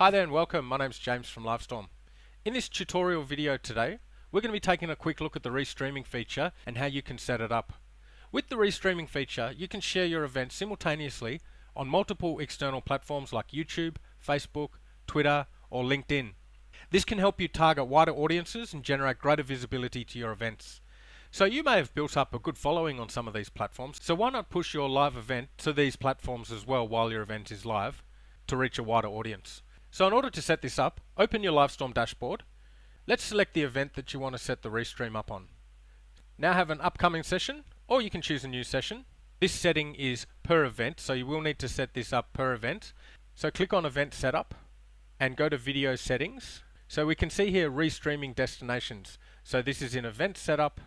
Hi there and welcome, my name's James from Livestorm. In this tutorial video today, we're going to be taking a quick look at the restreaming feature and how you can set it up. With the restreaming feature, you can share your events simultaneously on multiple external platforms like YouTube, Facebook, Twitter, or LinkedIn. This can help you target wider audiences and generate greater visibility to your events. So you may have built up a good following on some of these platforms, so why not push your live event to these platforms as well while your event is live to reach a wider audience. So in order to set this up, open your Livestorm dashboard. Let's select the event that you want to set the restream up on. Now have an upcoming session, or you can choose a new session. This setting is per event, so you will need to set this up per event. So click on Event Setup and go to Video Settings. So we can see here Restreaming Destinations. So this is in Event Setup,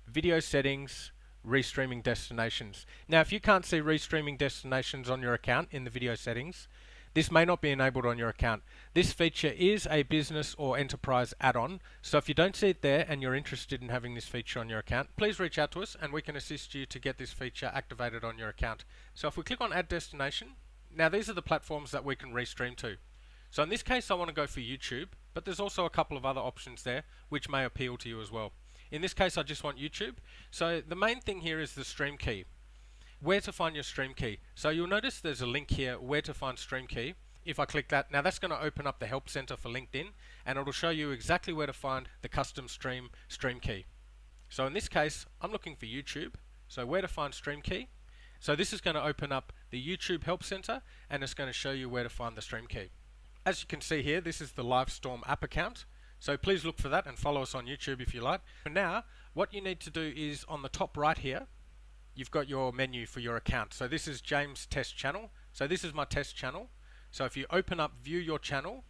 Video Settings, Restreaming Destinations. Now if you can't see Restreaming Destinations on your account in the Video Settings, this may not be enabled on your account. This feature is a business or enterprise add-on, so if you don't see it there and you're interested in having this feature on your account, please reach out to us and we can assist you to get this feature activated on your account. So if we click on Add Destination, now these are the platforms that we can restream to. So in this case I want to go for YouTube, but there's also a couple of other options there which may appeal to you as well. In this case I just want YouTube. So the main thing here is the stream key. Where to find your stream key. So you'll notice there's a link here, where to find stream key. If I click that, now that's going to open up the help center for LinkedIn and it'll show you exactly where to find the custom stream key. So in this case I'm looking for YouTube, so where to find stream key. So this is going to open up the YouTube help center and it's going to show you where to find the stream key. As you can see here, this is the Livestorm app account, so please look for that and follow us on YouTube if you like. For now, what you need to do is on the top right here, you've got your menu for your account. So this is James Test Channel. So this is my test channel. So if you open up View Your Channel,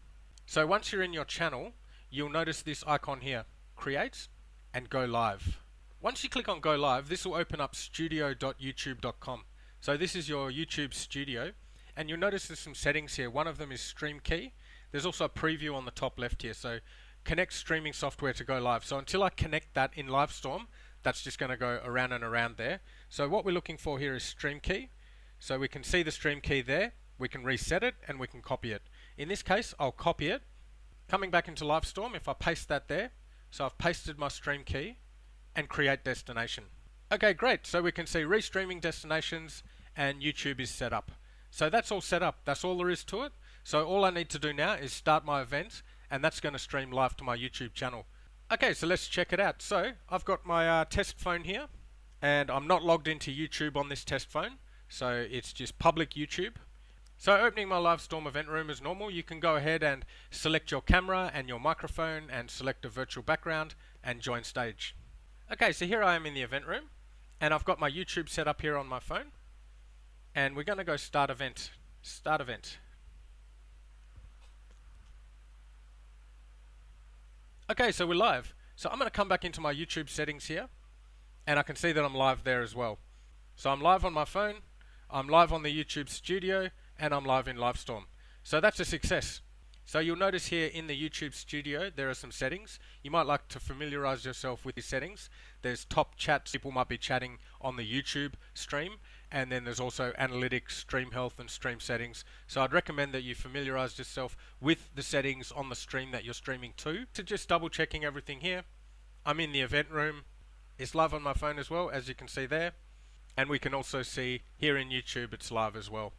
so once you're in your channel, you'll notice this icon here, Create and Go Live. Once you click on Go Live, this will open up studio.youtube.com. So this is your YouTube studio, and you'll notice there's some settings here. One of them is Stream Key. There's also a preview on the top left here. So connect streaming software to go live. So until I connect that in Livestorm, that's just going to go around and around there. So what we're looking for here is stream key. So we can see the stream key there. We can reset it and we can copy it. In this case, I'll copy it. Coming back into Livestorm, if I paste that there, so I've pasted my stream key and create destination. Okay, great. So we can see restreaming destinations and YouTube is set up. So that's all set up. That's all there is to it. So all I need to do now is start my event and that's going to stream live to my YouTube channel. Okay, so let's check it out. So I've got my test phone here and I'm not logged into YouTube on this test phone, so it's just public YouTube. So opening my Livestorm event room as normal, you can go ahead and select your camera and your microphone and select a virtual background and join stage. Okay, so here I am in the event room and I've got my YouTube set up here on my phone and we're going to go start event. Start event. Okay, so we're live. So I'm going to come back into my YouTube settings here and I can see that I'm live there as well. So I'm live on my phone, I'm live on the YouTube studio, and I'm live in Livestorm. So that's a success. So you'll notice here in the YouTube studio there are some settings. You might like to familiarize yourself with these settings. There's top chats, people might be chatting on the YouTube stream, and then there's also analytics, stream health and stream settings. So I'd recommend that you familiarize yourself with the settings on the stream that you're streaming to. So just double checking everything here. I'm in the event room. It's live on my phone as well, as you can see there. And we can also see here in YouTube it's live as well.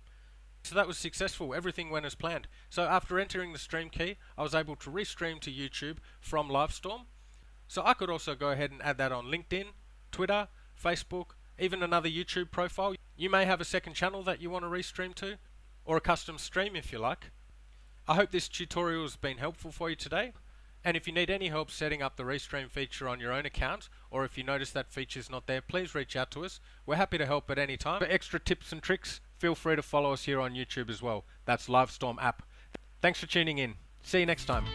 So that was successful. Everything went as planned. So after entering the stream key, I was able to restream to YouTube from Livestorm. So I could also go ahead and add that on LinkedIn, Twitter, Facebook, even another YouTube profile. You may have a second channel that you want to restream to, or a custom stream if you like. I hope this tutorial has been helpful for you today. And if you need any help setting up the Restream feature on your own account, or if you notice that feature's not there, please reach out to us. We're happy to help at any time. For extra tips and tricks, feel free to follow us here on YouTube as well. That's Livestorm app. Thanks for tuning in. See you next time.